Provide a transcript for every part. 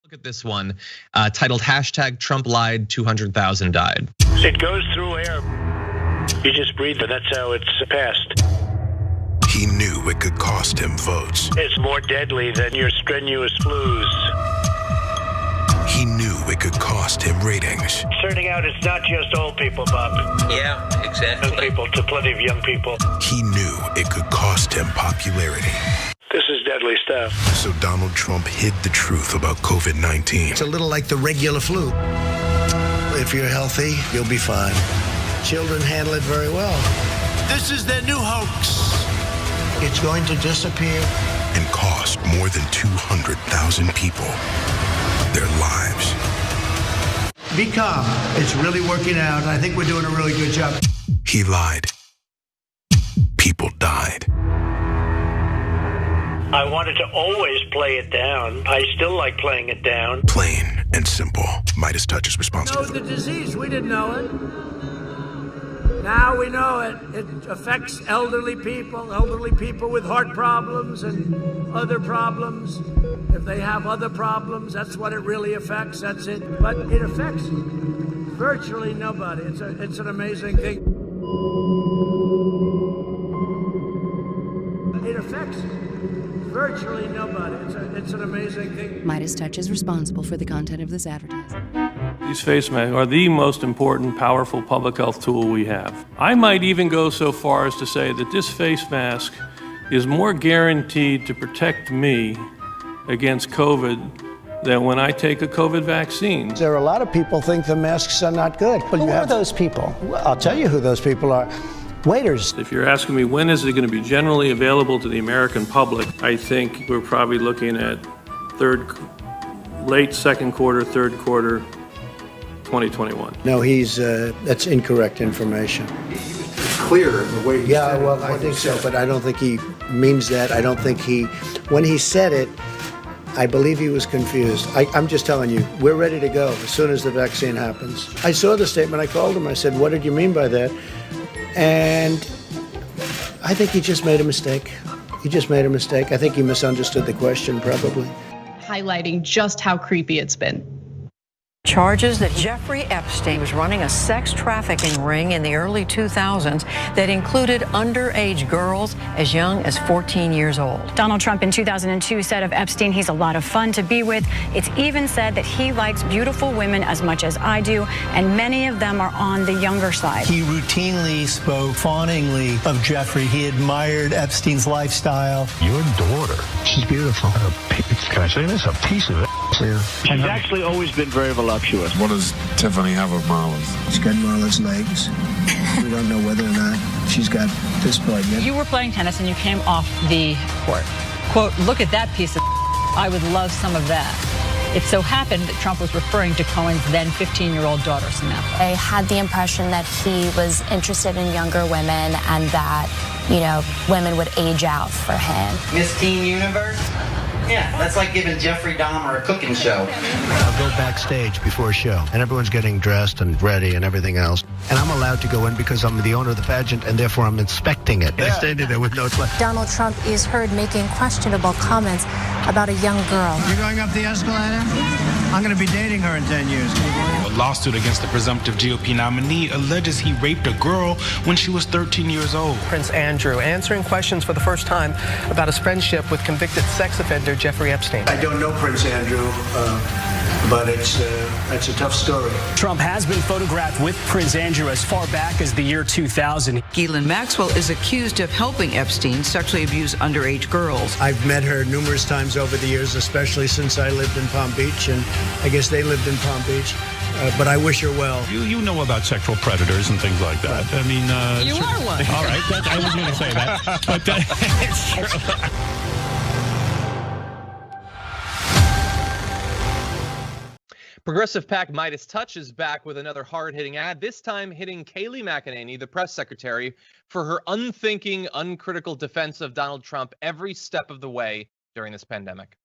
Look at this one, titled hashtag Trump lied, 200,000 died. It goes through air. You just breathe it. That's how it's passed. He knew it could cost him votes. It's more deadly than your strenuous flus. He knew it could cost him ratings. Turning out it's not just old people, Bob. Yeah, exactly. Young people, to plenty of young people. He knew it could cost him popularity. This is deadly stuff. So Donald Trump hid the truth about COVID-19. It's a little like the regular flu. If you're healthy, you'll be fine. Children handle it very well. This is their new hoax. It's going to disappear. And cost more than 200,000 people their lives. Be calm. It's really working out. I think we're doing a really good job. He lied. People died. I wanted to always play it down. I still like playing it down. Plain and simple. Midas Touch is responsible. The disease, we didn't know it. Now we know it. It affects elderly people with heart problems and other problems. If they have other problems, that's what it really affects. That's it. But it affects virtually nobody. It's an amazing thing. It affects virtually nobody. It's an amazing thing. Midas Touch is responsible for the content of this advertising. These face masks are the most important, powerful public health tool we have. I might even go so far as to say that this face mask is more guaranteed to protect me against COVID than when I take a COVID vaccine. There are a lot of people think the masks are not good. But who are those people? Well, I'll tell you who those people are. Waiters. If you're asking me when is it going to be generally available to the American public, I think we're probably looking at late second quarter, third quarter, 2021. No, that's incorrect information. Clear in the way he said it. Well, I think so, but I don't think he means that. I don't think when he said it, I believe he was confused. I'm just telling you, we're ready to go as soon as the vaccine happens. I saw the statement. I called him. I said, what did you mean by that? And I think he just made a mistake. I think he misunderstood the question, probably. Highlighting just how creepy it's been. Charges that Jeffrey Epstein was running a sex trafficking ring in the early 2000s that included underage girls as young as 14 years old. Donald Trump in 2002 said of Epstein, he's a lot of fun to be with. It's even said that he likes beautiful women as much as I do, and many of them are on the younger side. He routinely spoke fawningly of Jeffrey. He admired Epstein's lifestyle. Your daughter, she's beautiful. Can I say this? A piece of it. Yeah. She's actually always been very voluptuous. What does Tiffany have of Marla's? She's got Marla's legs. We don't know whether or not she's got this part yet. You were playing tennis and you came off the court. Quote, look at that piece of I would love some of that. It so happened that Trump was referring to Cohen's then 15-year-old daughter, Samantha. I had the impression that he was interested in younger women and that, women would age out for him. Miss Teen Universe? Yeah, that's like giving Jeffrey Dahmer a cooking show. I'll go backstage before a show, and everyone's getting dressed and ready and everything else. And I'm allowed to go in because I'm the owner of the pageant, and therefore I'm inspecting it. I stand in there with no class. Donald Trump is heard making questionable comments about a young girl. You're going up the escalator? I'm going to be dating her in 10 years. A lawsuit against the presumptive GOP nominee alleges he raped a girl when she was 13 years old. Prince Andrew answering questions for the first time about his friendship with convicted sex offender Jeffrey Epstein. I don't know Prince Andrew, but it's a tough story. Trump has been photographed with Prince Andrew as far back as the year 2000. Ghislaine Maxwell is accused of helping Epstein sexually abuse underage girls. I've met her numerous times over the years, especially since I lived in Palm Beach, and I guess they lived in Palm Beach. But I wish her well. You know about sexual predators and things like that. I mean, you are one. All right, I was going to say that, but it's true. Progressive PAC Midas Touch is back with another hard-hitting ad, this time hitting Kayleigh McEnany, the press secretary, for her unthinking, uncritical defense of Donald Trump every step of the way during this pandemic.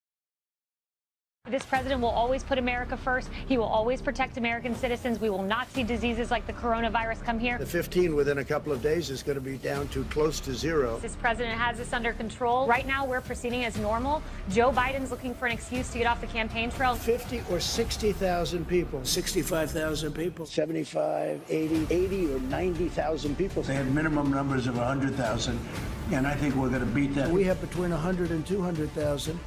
This president will always put America first. He will always protect American citizens. We will not see diseases like the coronavirus come here. The 15 within a couple of days is going to be down to close to zero. This president has this under control. Right now, we're proceeding as normal. Joe Biden's looking for an excuse to get off the campaign trail. 50 or 60,000 people, 65,000 people, 75, 80 or 90,000 people. They had minimum numbers of 100,000. And I think we're going to beat that. We have between 100 and 200,000.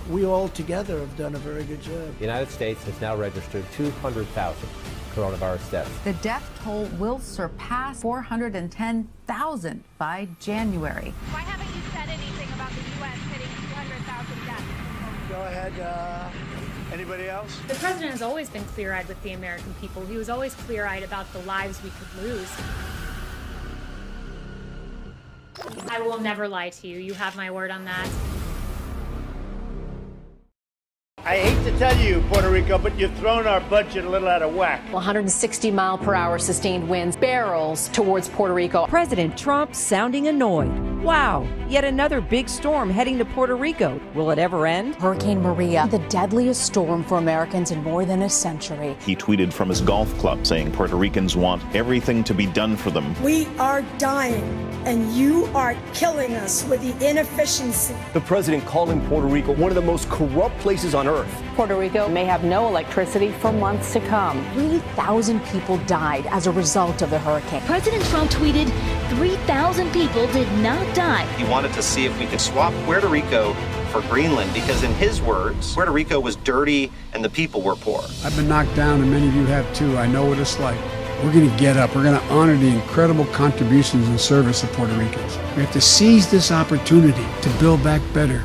We all together have done a very good job. The United States has now registered 200,000 coronavirus deaths. The death toll will surpass 410,000 by January. Why haven't you said anything about the U.S. hitting 200,000 deaths? Go ahead. Anybody else? The president has always been clear-eyed with the American people. He was always clear-eyed about the lives we could lose. I will never lie to you. You have my word on that. I hate to tell you, Puerto Rico, but you've thrown our budget a little out of whack. 160-mile-per-hour sustained winds barrels towards Puerto Rico. President Trump sounding annoyed. Wow, yet another big storm heading to Puerto Rico. Will it ever end? Hurricane Maria, the deadliest storm for Americans in more than a century. He tweeted from his golf club saying Puerto Ricans want everything to be done for them. We are dying, and you are killing us with the inefficiency. The president calling Puerto Rico one of the most corrupt places on earth. Puerto Rico may have no electricity for months to come. 3,000 people died as a result of the hurricane. President Trump tweeted, 3,000 people did not die. He wanted to see if we could swap Puerto Rico for Greenland because, in his words, Puerto Rico was dirty and the people were poor. I've been knocked down, and many of you have too. I know what it's like. We're going to get up. We're going to honor the incredible contributions and service of Puerto Ricans. We have to seize this opportunity to build back better.